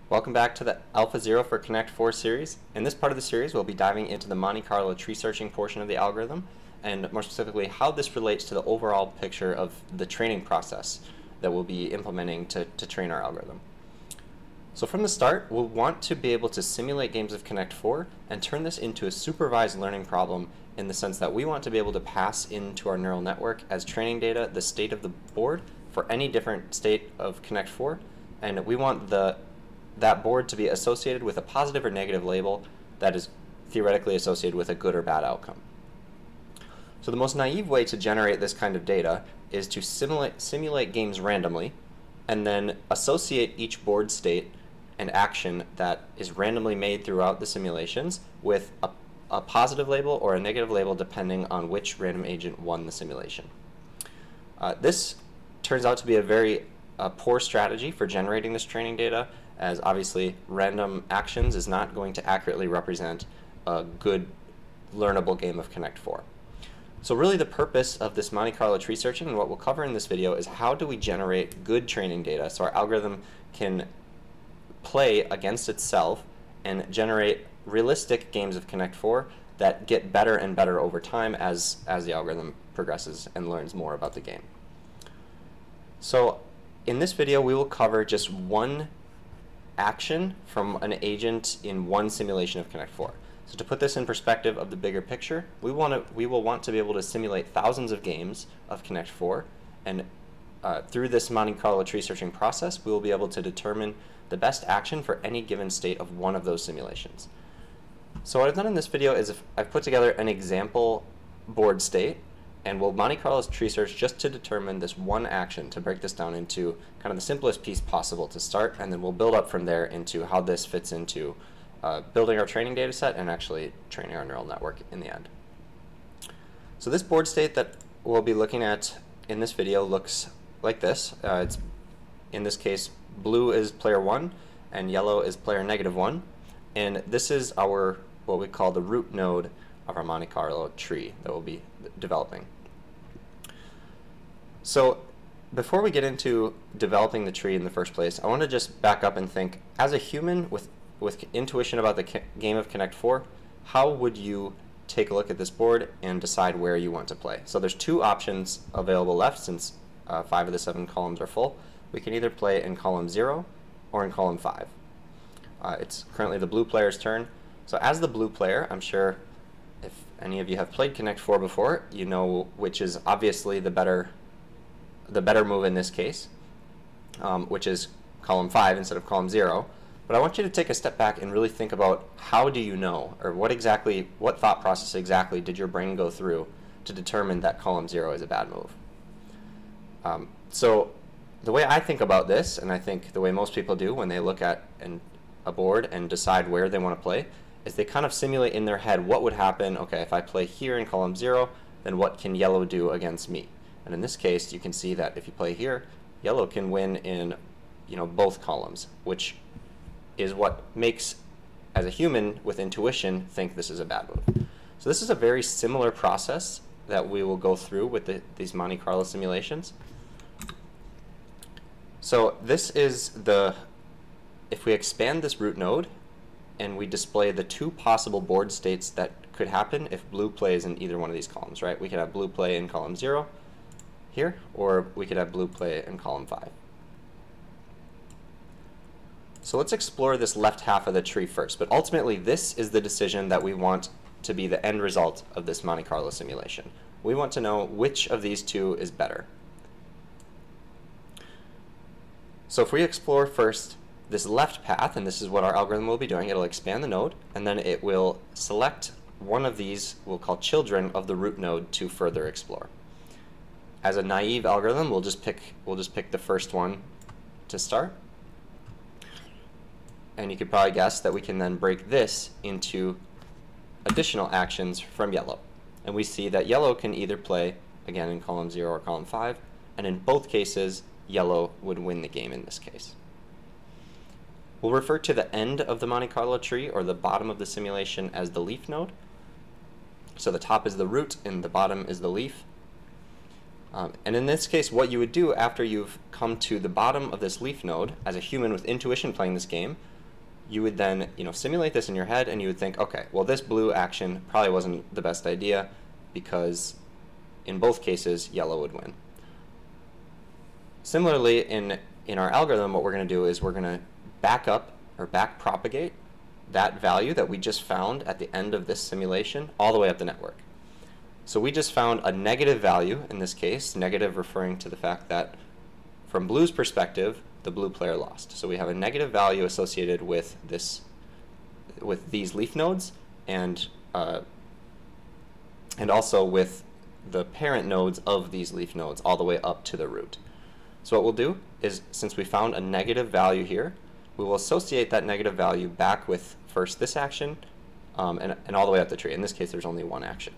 Welcome back to the AlphaZero for Connect 4 series. In this part of the series, we'll be diving into the Monte Carlo tree searching portion of the algorithm, and more specifically, how this relates to the overall picture of the training process that we'll be implementing to train our algorithm. So from the start, we'll want to be able to simulate games of Connect 4 and turn this into a supervised learning problem in the sense that we want to be able to pass into our neural network as training data the state of the board for any different state of Connect 4, and we want that board to be associated with a positive or negative label that is theoretically associated with a good or bad outcome. So the most naive way to generate this kind of data is to simulate games randomly and then associate each board state and action that is randomly made throughout the simulations with a positive label or a negative label depending on which random agent won the simulation. This turns out to be a very poor strategy for generating this training data, as obviously random actions is not going to accurately represent a good learnable game of Connect 4. So really the purpose of this Monte Carlo tree searching and what we'll cover in this video is how do we generate good training data so our algorithm can play against itself and generate realistic games of Connect 4 that get better and better over time as the algorithm progresses and learns more about the game. So in this video we will cover just one action from an agent in one simulation of Connect 4. So to put this in perspective of the bigger picture, we will want to be able to simulate thousands of games of Connect 4, and through this Monte Carlo tree searching process, we will be able to determine the best action for any given state of one of those simulations. So what I've done in this video is I've put together an example board state, and we'll Monte Carlo tree search just to determine this one action, to break this down into kind of the simplest piece possible to start, and then we'll build up from there into how this fits into building our training data set and actually training our neural network in the end. So this board state that we'll be looking at in this video looks like this. It's, in this case, blue is player 1 and yellow is player -1, and this is our what we call the root node of our Monte Carlo tree that we'll be developing. So before we get into developing the tree in the first place, I want to just back up and think, as a human with intuition about the game of Connect 4, how would you take a look at this board and decide where you want to play? So there's two options available left since 5 of the 7 columns are full. We can either play in column 0 or in column 5. It's currently the blue player's turn. So as the blue player, I'm sure if any of you have played Connect 4 before, you know which is obviously the better move in this case, which is column 5 instead of column 0. But I want you to take a step back and really think about how do you know, or what thought process exactly did your brain go through to determine that column 0 is a bad move. So the way I think about this, and I think the way most people do when they look at a board and decide where they want to play, is they kind of simulate in their head what would happen, okay, if I play here in column 0, then what can yellow do against me? And in this case, you can see that if you play here, yellow can win in both columns, which is what makes, as a human with intuition, think this is a bad move. So this is a very similar process that we will go through with these Monte Carlo simulations. So this is if we expand this root node and we display the two possible board states that could happen if blue plays in either one of these columns, right? We could have blue play in column 0 here, or we could have blue play in column 5. So let's explore this left half of the tree first, but ultimately this is the decision that we want to be the end result of this Monte Carlo simulation. We want to know which of these two is better. So if we explore first this left path, and this is what our algorithm will be doing, it'll expand the node, and then it will select one of these we'll call children of the root node to further explore. As a naive algorithm, we'll just pick the first one to start. And you could probably guess that we can then break this into additional actions from yellow. And we see that yellow can either play, again, in column 0 or column 5, and in both cases, yellow would win the game in this case. We'll refer to the end of the Monte Carlo tree, or the bottom of the simulation, as the leaf node. So the top is the root and the bottom is the leaf. And in this case, what you would do after you've come to the bottom of this leaf node, as a human with intuition playing this game, you would then simulate this in your head, and you would think, okay, well, this blue action probably wasn't the best idea because in both cases yellow would win. Similarly, in our algorithm, what we're going to do is we're going to back up or back propagate that value that we just found at the end of this simulation all the way up the network. So we just found a negative value in this case, negative referring to the fact that from blue's perspective, the blue player lost. So we have a negative value associated with these leaf nodes and also with the parent nodes of these leaf nodes all the way up to the root. So what we'll do is, since we found a negative value here, we will associate that negative value back with first this action and all the way up the tree. In this case, there's only one action.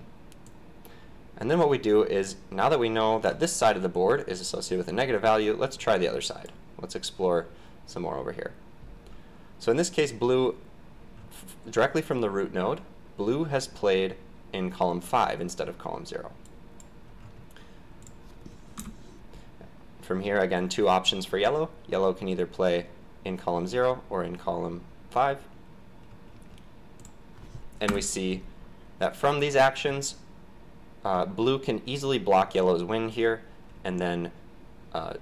And then what we do is, now that we know that this side of the board is associated with a negative value, let's try the other side. Let's explore some more over here. So in this case, blue, directly from the root node, blue has played in column 5 instead of column 0. From here, again, two options for yellow. Yellow can either play in column 0 or in column 5. And we see that from these actions, blue can easily block yellow's win here, and then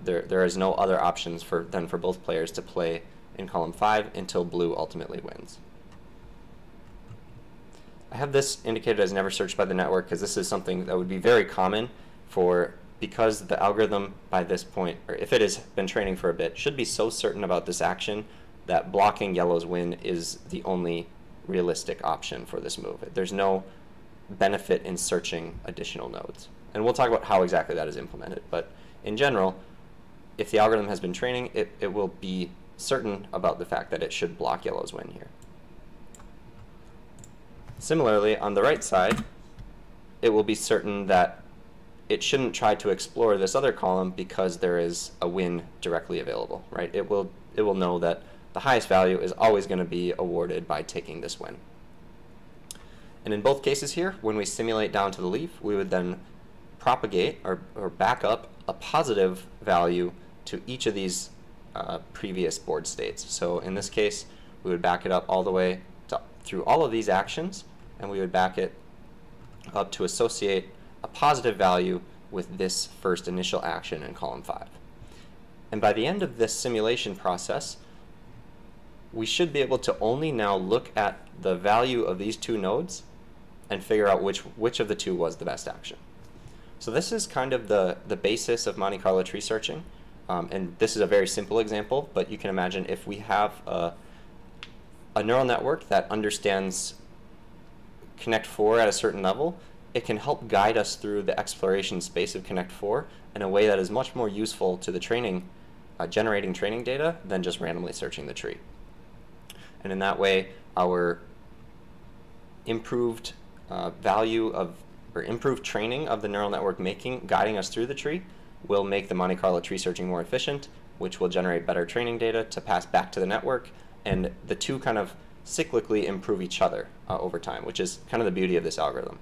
there is no other options for both players to play in column 5 until blue ultimately wins. I have this indicated as never searched by the network because this is something that would be very common because the algorithm by this point, or if it has been training for a bit, should be so certain about this action that blocking yellow's win is the only realistic option for this move. There's no benefit in searching additional nodes. And we'll talk about how exactly that is implemented. But in general, if the algorithm has been training, it will be certain about the fact that it should block yellow's win here. Similarly, on the right side, it will be certain that it shouldn't try to explore this other column because there is a win directly available, right? It will know that the highest value is always going to be awarded by taking this win. And in both cases here, when we simulate down to the leaf, we would then propagate or back up a positive value to each of these previous board states. So in this case, we would back it up all the way through all of these actions, and we would back it up to associate a positive value with this first initial action in column 5. And by the end of this simulation process, we should be able to only now look at the value of these two nodes and figure out which of the two was the best action. So this is kind of the basis of Monte Carlo tree searching. And this is a very simple example, but you can imagine if we have a neural network that understands Connect4 at a certain level, it can help guide us through the exploration space of Connect4 in a way that is much more useful to the generating training data than just randomly searching the tree. And in that way, our improved improved training of the neural network guiding us through the tree will make the Monte Carlo tree searching more efficient, which will generate better training data to pass back to the network, and the two kind of cyclically improve each other over time, which is kind of the beauty of this algorithm.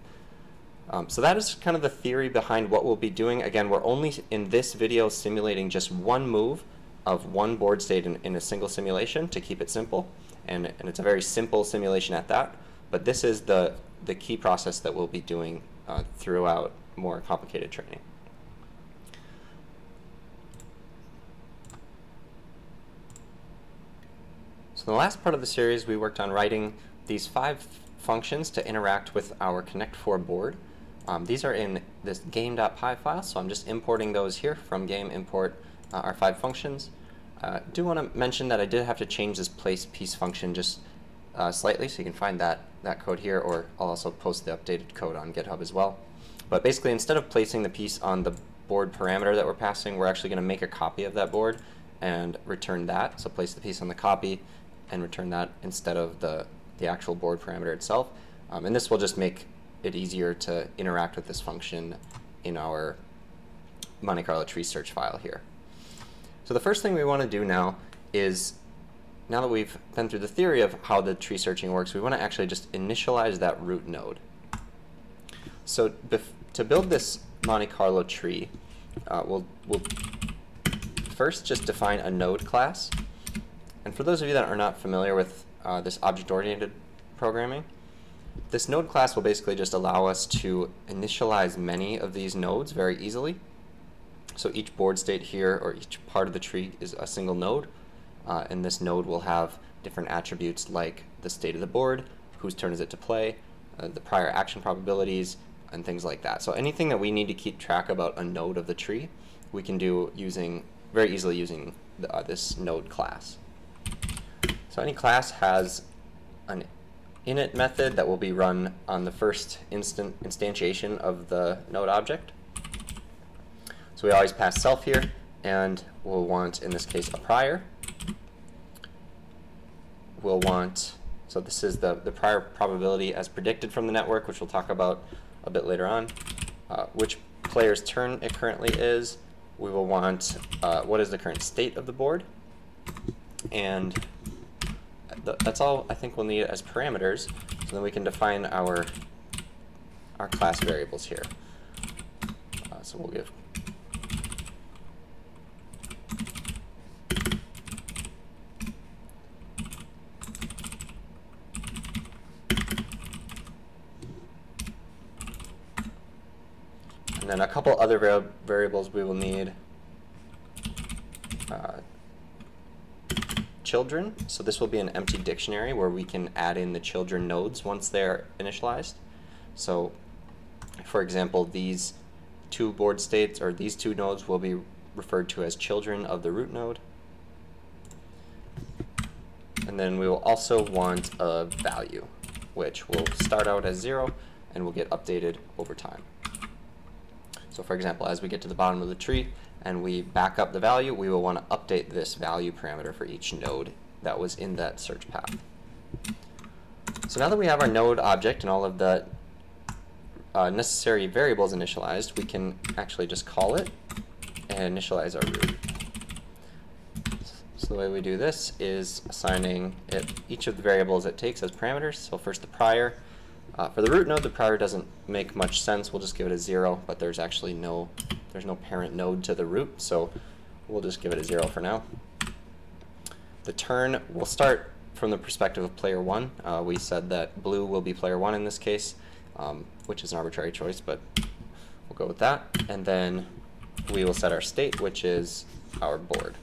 So that is kind of the theory behind what we'll be doing. Again, we're only in this video simulating just one move of one board state in a single simulation to keep it simple, and it's a very simple simulation at that, but this is the key process that we'll be doing throughout more complicated training. So in the last part of the series, we worked on writing these 5 functions to interact with our Connect4 board. These are in this game.py file, so I'm just importing those here from game import our 5 functions. I do want to mention that I did have to change this place piece function just slightly, so you can find that code here, or I'll also post the updated code on GitHub as well. But basically, instead of placing the piece on the board parameter that we're passing, we're actually going to make a copy of that board and return that. So place the piece on the copy and return that instead of the actual board parameter itself. And this will just make it easier to interact with this function in our Monte Carlo tree search file here. So the first thing we want to do now is, now that we've been through the theory of how the tree searching works, we want to actually just initialize that root node. So to build this Monte Carlo tree, we'll first just define a node class. And for those of you that are not familiar with this object-oriented programming. This node class will basically just allow us to initialize many of these nodes very easily. So each board state here, or each part of the tree, is a single node, and this node will have different attributes like the state of the board, whose turn is it to play, the prior action probabilities, and things like that. So anything that we need to keep track about a node of the tree, we can do very easily using this node class. So any class has an init method that will be run on the first instantiation of the node object. So we always pass self here, and we'll want, in this case, a prior. We'll want, so this is the prior probability as predicted from the network, which we'll talk about a bit later on. Which player's turn it currently is. We will want what is the current state of the board. And that's all I think we'll need as parameters, so then we can define our class variables here. So we'll give and then a couple other variables we will need. Children, so this will be an empty dictionary where we can add in the children nodes once they're initialized. So for example, these two board states, or these two nodes, will be referred to as children of the root node. And then we will also want a value, which will start out as 0 and will get updated over time. So for example, as we get to the bottom of the tree and we back up the value, we will want to update this value parameter for each node that was in that search path. So now that we have our node object and all of the necessary variables initialized, we can actually just call it and initialize our root. So the way we do this is assigning it each of the variables it takes as parameters. So first the prior. For the root node, the prior doesn't make much sense. We'll just give it a 0, but there's actually no parent node to the root, so we'll just give it a 0 for now. The turn will start from the perspective of player 1. We said that blue will be player 1 in this case, which is an arbitrary choice, but we'll go with that. And then we will set our state, which is our board.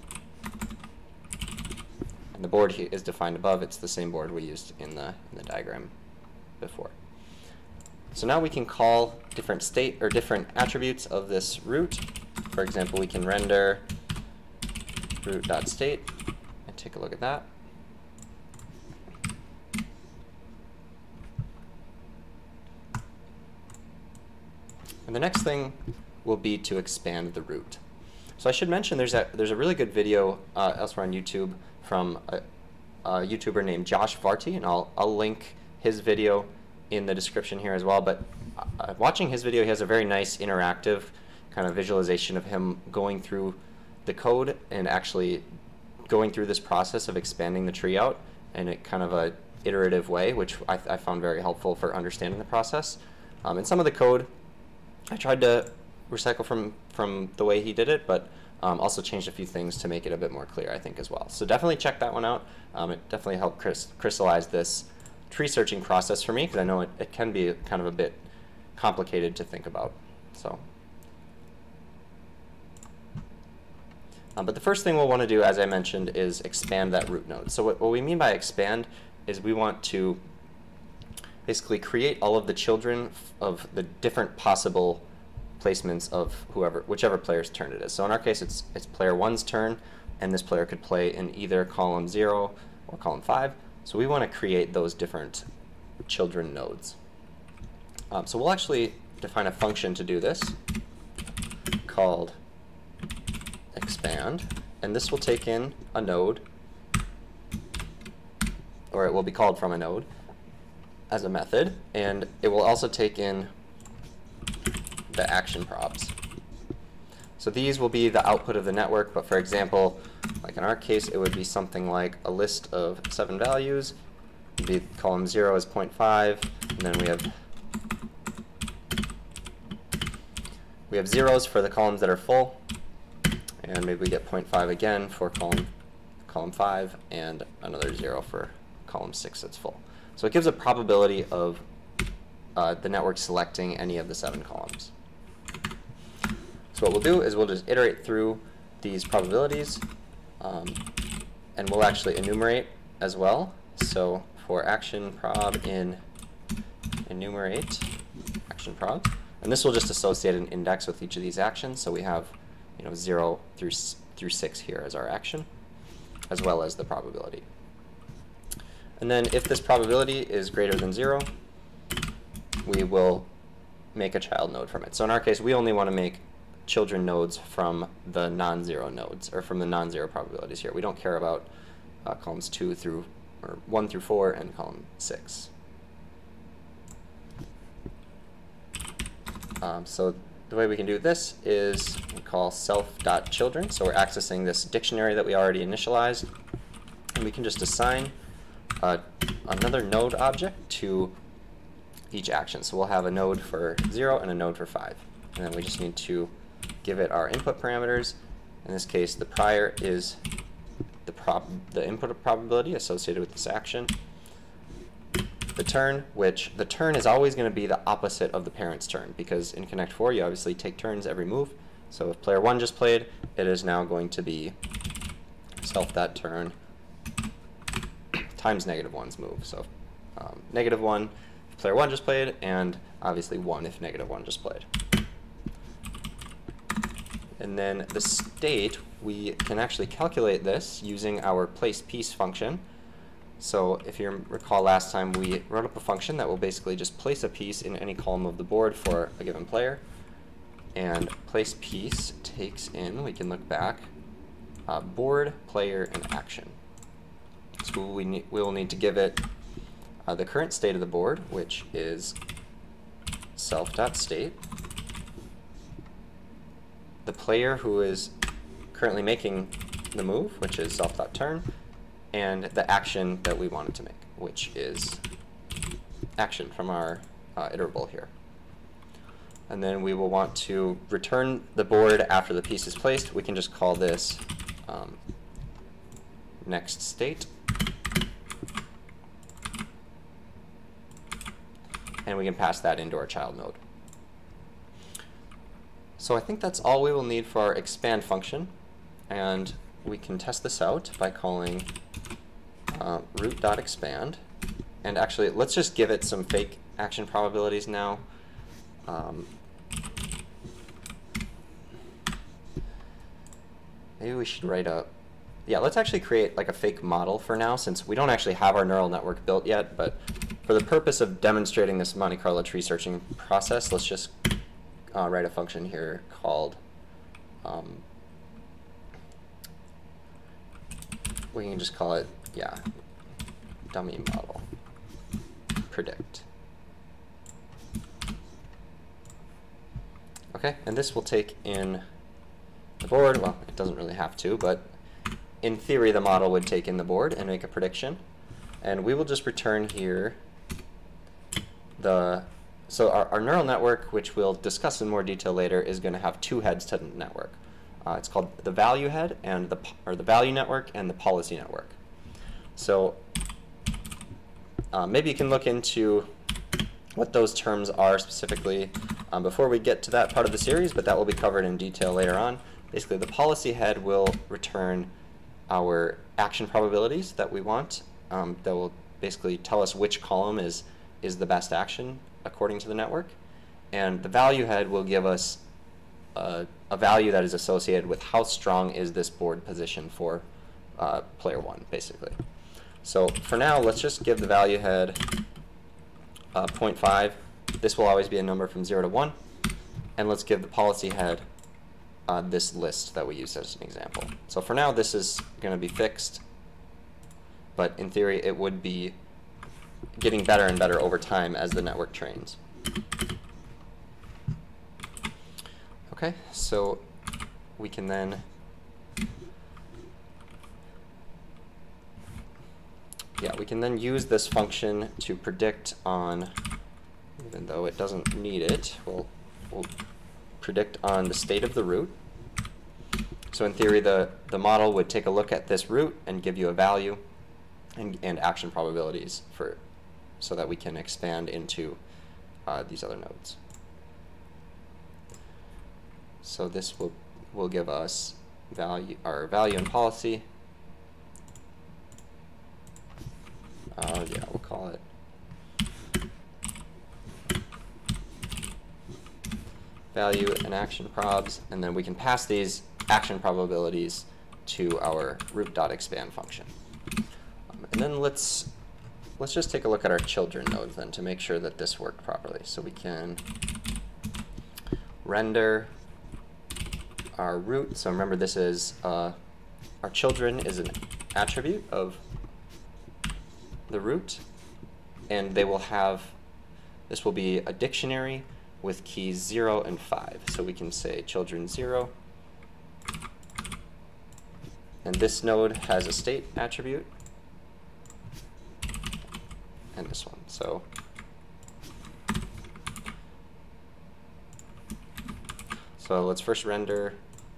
And the board here is defined above. It's the same board we used in the diagram before. So now we can call different state or different attributes of this root. For example, we can render root.state and take a look at that. And the next thing will be to expand the root. So I should mention there's a really good video elsewhere on YouTube from a YouTuber named Josh Varty, and I'll link his video in the description here as well. But watching his video, he has a very nice interactive kind of visualization of him going through the code and actually going through this process of expanding the tree out in a kind of a iterative way, which I found very helpful for understanding the process. And some of the code I tried to recycle from the way he did it, but also changed a few things to make it a bit more clear, I think, as well. So definitely check that one out. It definitely helped crystallize this tree searching process for me, because I know it can be kind of a bit complicated to think about. So, but the first thing we'll want to do, as I mentioned, is expand that root node. So what we mean by expand is we want to basically create all of the children of the different possible placements of whichever player's turn it is. So in our case, it's player 1's turn, and this player could play in either column 0 or column 5. So we want to create those different children nodes. So we'll actually define a function to do this called expand, and this will take in a node, or it will be called from a node as a method, and it will also take in the action probs. So these will be the output of the network, but for example, like in our case, it would be something like a list of 7 values. It'd be column 0 is 0.5, and then we have zeros for the columns that are full, and maybe we get 0.5 again for column 5, and another 0 for column 6 that's full. So it gives a probability of the network selecting any of the 7 columns. So what we'll do is we'll just iterate through these probabilities, and we'll actually enumerate as well. So for action prob in enumerate action prob, and this will just associate an index with each of these actions. So we have 0 through 6 here as our action, as well as the probability. And then if this probability is greater than 0, we will make a child node from it. So in our case, we only want to make children nodes from the non-zero nodes, or from the non-zero probabilities here. We don't care about columns 1 through 4 and column 6. So the way we can do this is we call self.children. So we're accessing this dictionary that we already initialized, and we can just assign another node object to each action. So we'll have a node for 0 and a node for 5. And then we just need to give it our input parameters. In this case, the prior is the input probability associated with this action. The turn, which the turn is always going to be the opposite of the parent's turn, because in Connect 4 you obviously take turns every move. So if player 1 just played, it is now going to be self.turn times -1's move. So -1 if player 1 just played, and obviously 1 if -1 just played. And then the state, we can actually calculate this using our placePiece function. So if you recall last time, we wrote up a function that will basically just place a piece in any column of the board for a given player. And placePiece takes in, we can look back, board, player, and action. So we will need to give it the current state of the board, which is self.state. The player who is currently making the move, which is self.turn, and the action that we wanted to make, which is action from our iterable here. And then we will want to return the board after the piece is placed. We can just call this next state. And we can pass that into our child node. So I think that's all we will need for our expand function. And we can test this out by calling root.expand. And actually, let's just give it some fake action probabilities now. Maybe we should write a... Yeah, let's actually create like a fake model for now, since we don't actually have our neural network built yet. But for the purpose of demonstrating this Monte Carlo tree searching process, let's just write a function here called... we can just call it, yeah, dummy model predict. Okay, and this will take in the board. Well, it doesn't really have to, but in theory the model would take in the board and make a prediction. And we will just return here the, so our neural network, which we'll discuss in more detail later, is going to have 2 heads to the network. It's called the value head and the value network and the policy network. So maybe you can look into what those terms are specifically before we get to that part of the series, but that will be covered in detail later on. Basically, the policy head will return our action probabilities that we want. That will basically tell us which column is the best action according to the network. And the value head will give us a value that is associated with how strong is this board position for player 1, basically. So for now, let's just give the value head 0.5. This will always be a number from 0 to 1. And let's give the policy head this list that we used as an example. So for now, this is going to be fixed. But in theory, it would be getting better and better over time as the network trains. Okay, so we can then use this function to predict on, even though it doesn't need it, we'll predict on the state of the root. So in theory, the model would take a look at this root and give you a value. and action probabilities so that we can expand into these other nodes. So this will give us value and policy. Yeah, we'll call it value and action probs, and then we can pass these action probabilities to our root.expand function. And then let's just take a look at our children nodes then to make sure that this worked properly. So we can render our root. So remember, this is our children is an attribute of the root, and they will have, this will be a dictionary with keys 0 and 5. So we can say children 0, and this node has a state attribute, and this one. So let's first render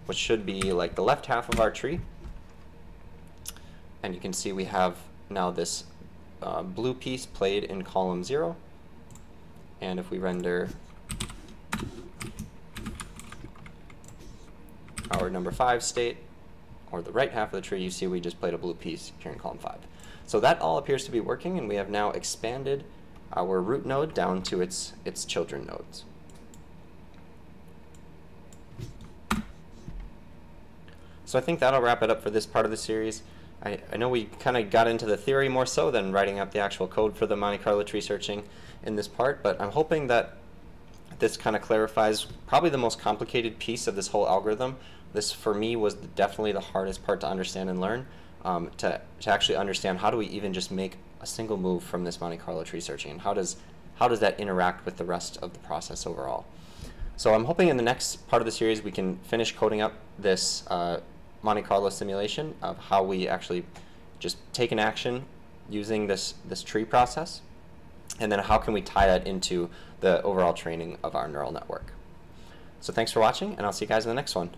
what should be like the left half of our tree, and you can see we have now this blue piece played in column 0, and if we render our number 5 state, or the right half of the tree, you see we just played a blue piece here in column 5. So that all appears to be working, and we have now expanded our root node down to its children nodes. So I think that'll wrap it up for this part of the series. I know we kind of got into the theory more so than writing up the actual code for the Monte Carlo tree searching in this part, but I'm hoping that this kind of clarifies probably the most complicated piece of this whole algorithm. This, for me, was definitely the hardest part to understand and learn, to actually understand how do we even just make a single move from this Monte Carlo tree searching, and how does that interact with the rest of the process overall. So I'm hoping in the next part of the series we can finish coding up this Monte Carlo simulation of how we actually just take an action using this tree process, and then how can we tie that into the overall training of our neural network. So thanks for watching, and I'll see you guys in the next one.